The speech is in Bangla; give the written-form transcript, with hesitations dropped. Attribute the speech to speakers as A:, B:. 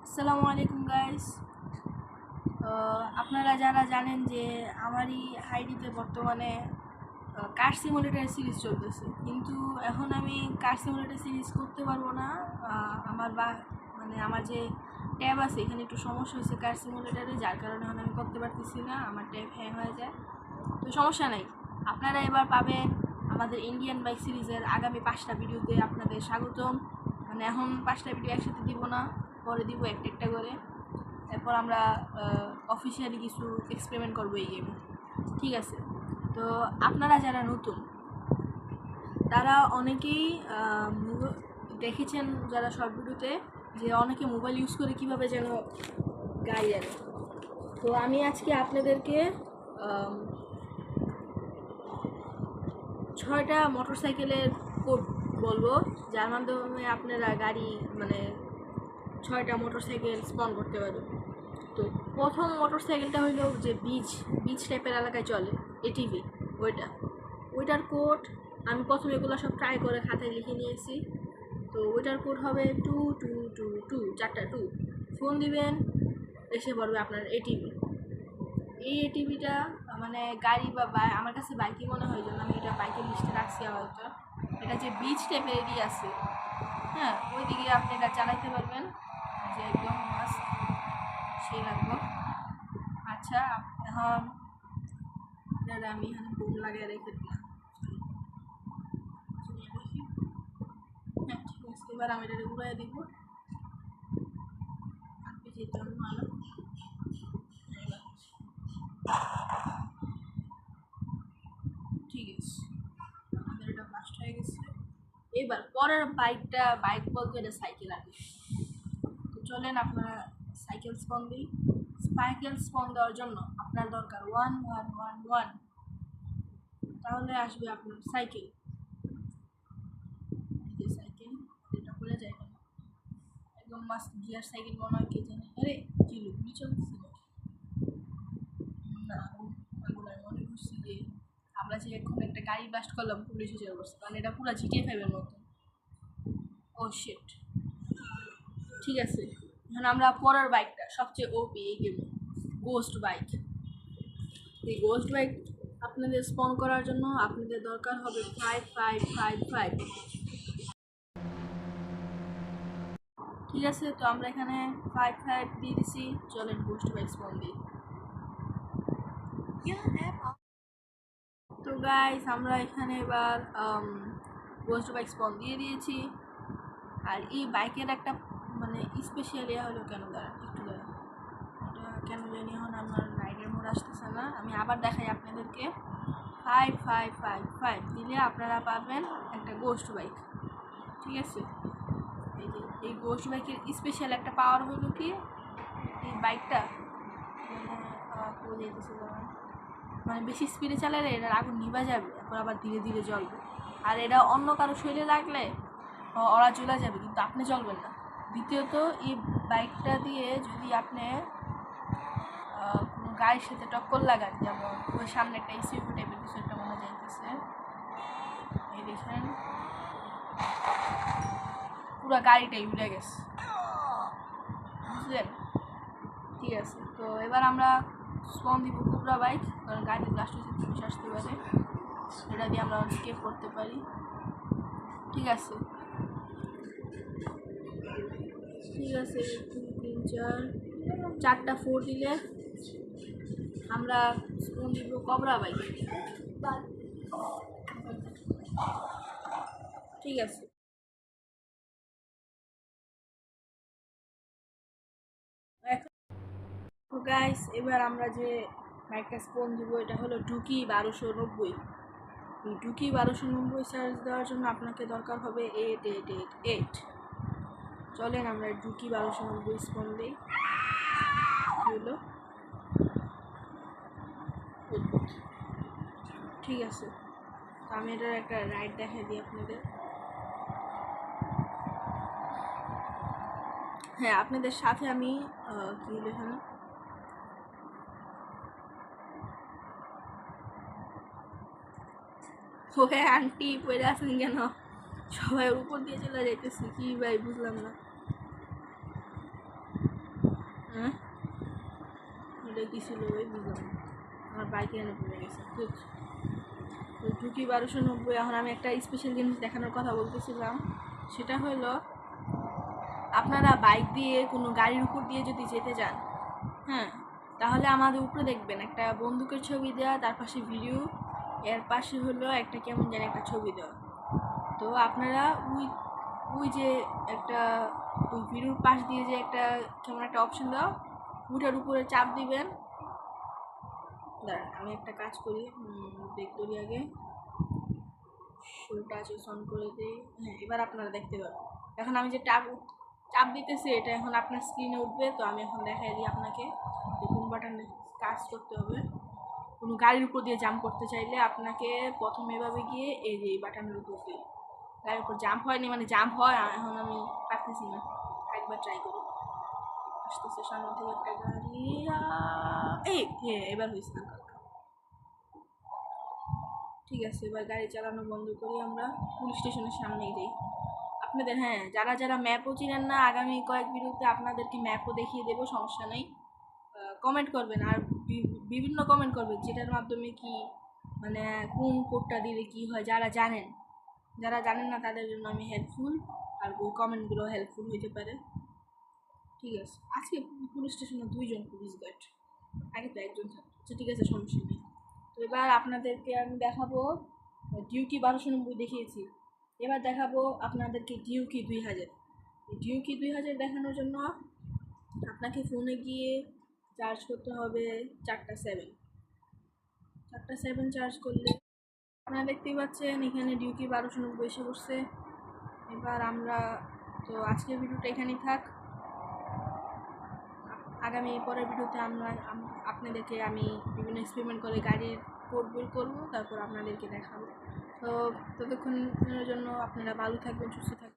A: আসসালামু আলাইকুম গাইস। আপনারা যারা জানেন যে আমারই আইডিতে বর্তমানে কার সিমুলেটর সিরিজ চলতেছে, কিন্তু এখন আমি কার সিমুলেটর সিরিজ করতে পারবো না। আমার যে ট্যাব আছে এখানে একটু সমস্যা হয়েছে কার সিমুলেটারে, যার কারণে এখন আমি করতে পারতেছি না, আমার ট্যাব হ্যাং হয়ে যায়। তো সমস্যা নাই, আপনারা এবার পাবেন আমাদের ইন্ডিয়ান বাইক সিরিজের আগামী 5টা ভিডিওতে আপনাদের স্বাগতম। এখন 5টা ভিডিও একসাথে দিব না, পরে দিব একটা একটা করে। এরপর আমরা অফিসিয়ালি কিছু এক্সপেরিমেন্ট করবো এই গেমে, ঠিক আছে? তো আপনারা যারা নতুন তারা অনেকেই দেখেছেন যারা শর্ট ভিডিওতে, যে অনেকে মোবাইল ইউজ করে কিভাবে যেন গাড়ি আনে। তো আমি আজকে আপনাদেরকে 6টা মোটরসাইকেলের কোড বলবো, যার মাধ্যমে আপনারা গাড়ি 6টা মোটরসাইকেল স্পন করতে পারবেন। তো প্রথম মোটরসাইকেলটা হইলো যে বিচ টাইপের এলাকায় চলে, এটিভি, ওইটার কোড আমি প্রথমে এগুলো সব ট্রাই করে খাতায় লিখে নিয়েছি। তো ওইটার কোড হবে 2222, 4টা 2। ফোন দিবেন, এসে পড়বে আপনার এটিভি। এই এটিভিটা গাড়ি বা আমার কাছে বাইকই মনে হয়, জন্য আমি এটা বাইকের লিস্টে রাখছি। হয়তো এটা যে বিচ টাইপের এরিয়া আছে, হ্যাঁ, ওই দিকে আপনি এটা চালাইতে পারবেন, যে একদম মাস্ট সেই লাগবে। আচ্ছা, এখন এটা আমি এখানে বোম লাগিয়ে রেখে দিলাম। হ্যাঁ, ঠিক আছে, এবার আমি এটা উড়াই দিব। আপনি যেতে ভালো, ঠিক আছে, আমাদের এটা ফাস্ট হয়ে গেছে। এবার পরের বাইক বলতে এটা সাইকেল আর কি। তো চলেন আপনারা সাইকেল স্পন দিই। সাইকেল স্পন দেওয়ার জন্য আপনার দরকার 1111, তাহলে আসবে আপনার সাইকেল। যে সাইকেল এটা খুলে যায় না, একদম মাস্ট গিয়ার সাইকেল মনে হয়, কে জানে। আরে কি লুকলি চলতেছিল না, ওগুলো মনে করছি যে আমরা যে এখন একটা গাড়ি ব্লাস্ট করলাম, পুলিশ এসে করছে, কারণ এটা পুরো GTA 5-এর মতো। ও শিট, ঠিক আছে। এখন আমরা পরের বাইকটা সবচেয়ে ওপি এই গেমে, গোস্ট বাইক। এই গোস্ট বাইক আপনাদের স্পন করার জন্য আপনাদের দরকার হবে 5555। ঠিক আছে, তো আমরা এখানে 55 দিয়ে দিছি। চলেন গোস্ট বাইক স্পন দিই। তো গাইস, আমরা এখানে এবার গোস্ট বাইক স্পন দিয়ে দিয়েছি। আর এই বাইকের একটা স্পেশাল ইয়ে হলো, কেন দাঁড়ান একটু দাঁড়ান, এটা কেন জানি এখন আমার রাইডের মোড আসতেছে না। আমি আবার দেখাই আপনাদেরকে। 5555 দিলে আপনারা পাবেন একটা গোস্ট বাইক, ঠিক আছে? এই যে এই গোস্ট বাইকের স্পেশাল একটা পাওয়ার হলো কি, এই বাইকটা বেশি স্পিডে চালালে এটার আগুন নিভা যাবে, এখন আবার ধীরে ধীরে জ্বলবে। আর এটা অন্য কারো শরীরে লাগলে ওরা চলে যাবে, কিন্তু আপনি জ্বলবেন না। দ্বিতীয়ত, এই বাইকটা দিয়ে যদি আপনি কোনো গাড়ির সাথে টক্কর লাগান, যেমন ওই সামনে একটা এসইউভি টাইপের কিছু একটা মনে যাইতেছে, এই দেখেন পুরো গাড়িটাই উড়ে গেছে, বুঝলেন? ঠিক আছে, তো এবার আমরা স্পন দিব কুবরা বাইক, কারণ গাড়ি ব্লাস্ট হয়েছে, পুলিশ আসতে পারে, এটা দিয়ে আমরা স্কেপ করতে পারি। ঠিক আছে, ঠিক আছে, 2 3 4, 4টা 4 দিলে আমরা স্পন দিব কবরা বাইক। ঠিক আছে, তো গাইস, এবার আমরা যে বাইকটা স্পন দিব এটা হলো ডুকি 1290। এই ডুকি 1290 চার্জ দেওয়ার জন্য আপনাকে দরকার হবে 8888। চলেন আমরা ডুকি 1290 স্পন দিই। হলো ঠিক আছে, তো আমি এটার একটা রাইড দেখাই দিই আপনাদের। হ্যাঁ, আপনাদের সাথে আমি কি এখানে ওকে আন্টি পড়ে আছেন কেন? সবাই উপর দিয়ে চলে যাইতেছে কি ভাই, বুঝলাম না। হ্যাঁ এটা কী ছিল ওই বুঝলাম না। আমার বাইকে এনে পড়ে গেছে। তো ঢুকি 1290। এখন আমি একটা স্পেশাল জিনিস দেখানোর কথা বলতেছিলাম, সেটা হলো আপনারা বাইক দিয়ে কোনো গাড়ির উপর দিয়ে যদি যেতে যান, হ্যাঁ, তাহলে আমাদের উপরে দেখবেন একটা বন্দুকের ছবি দেওয়া, তার পাশে ভিডিও, এর পাশে হলো একটা কেমন যেন একটা ছবি দেওয়া। তো আপনারা ওই ওই যে একটা ওই ভিডিওর পাশ দিয়ে যে একটা কেমন একটা অপশন দেওয়া, ওইটার উপরে চাপ দিবেন। দাঁড়ান আমি একটা কাজ করি, ব্রেক করি আগে, শোটা অন করে দিই। হ্যাঁ, এবার আপনারা দেখতে পাবেন। এখন আমি যে চাপ দিতেছি এটা এখন আপনার স্ক্রিনে উঠবে। তো আমি এখন দেখাই দিই আপনাকে যে কোন বাটনে কাজ করতে হবে। কোনো গাড়ির উপর দিয়ে জাম্প করতে চাইলে আপনাকে প্রথমে এভাবে গিয়ে এই যে এই বাটনের উপর দিয়ে, গাড়ির উপর জাম্প হয়নি মানে জাম্প হয়, এখন আমি পারতেছি না, একবার ট্রাই করি। আসতেছে সামনে থেকে একটা গাড়ি, এই এবার হয়েছে না। ঠিক আছে, এবার গাড়ি চালানো বন্ধ করি, আমরা পুলিশ স্টেশনের সামনেই যাই। আপনাদের হ্যাঁ, যারা যারা ম্যাপও চিনেন না, আগামী কয়েক ভিডিওতে আপনাদেরকে ম্যাপও দেখিয়ে দেবো, সমস্যা নেই। কমেন্ট করবেন, আর বিভিন্ন কমেন্ট করবেন যেটার মাধ্যমে কি মানে কোন কোডটা দিলে কি হয়, যারা জানেন না তাদের জন্য আমি হেল্পফুল, আর ওই কমেন্টগুলো হেল্পফুল হইতে পারে। ঠিক আছে, আজকে পুলিশ স্টেশনে 2জন পুলিশ গার্ড, আগে তো একজন থাকতো। আচ্ছা ঠিক আছে, সমস্যা নেই। তো এবার আপনাদেরকে আমি দেখাবো ডিউকি 1290 দেখিয়েছি, এবার দেখাবো আপনাদেরকে ডিউকি 2000। ডিউকি 2000 দেখানোর জন্য আপনাকে ফোনে গিয়ে চার্জ করতে হবে 4টা 7 চার্জ করলে আপনারা দেখতেই পাচ্ছেন এখানে ডিউকি 1290 এসে বসছে। এবার আমরা তো আজকের ভিডিওটা এখানেই থাক, আগামী পরের ভিডিওতে আপনাদেরকে আমি বিভিন্ন এক্সপেরিমেন্ট করে গাড়ির কোড বের করবো, তারপর আপনাদেরকে দেখাবো। তো ততক্ষণের জন্য আপনারা ভালো থাকবেন, সুস্থ থাকবেন।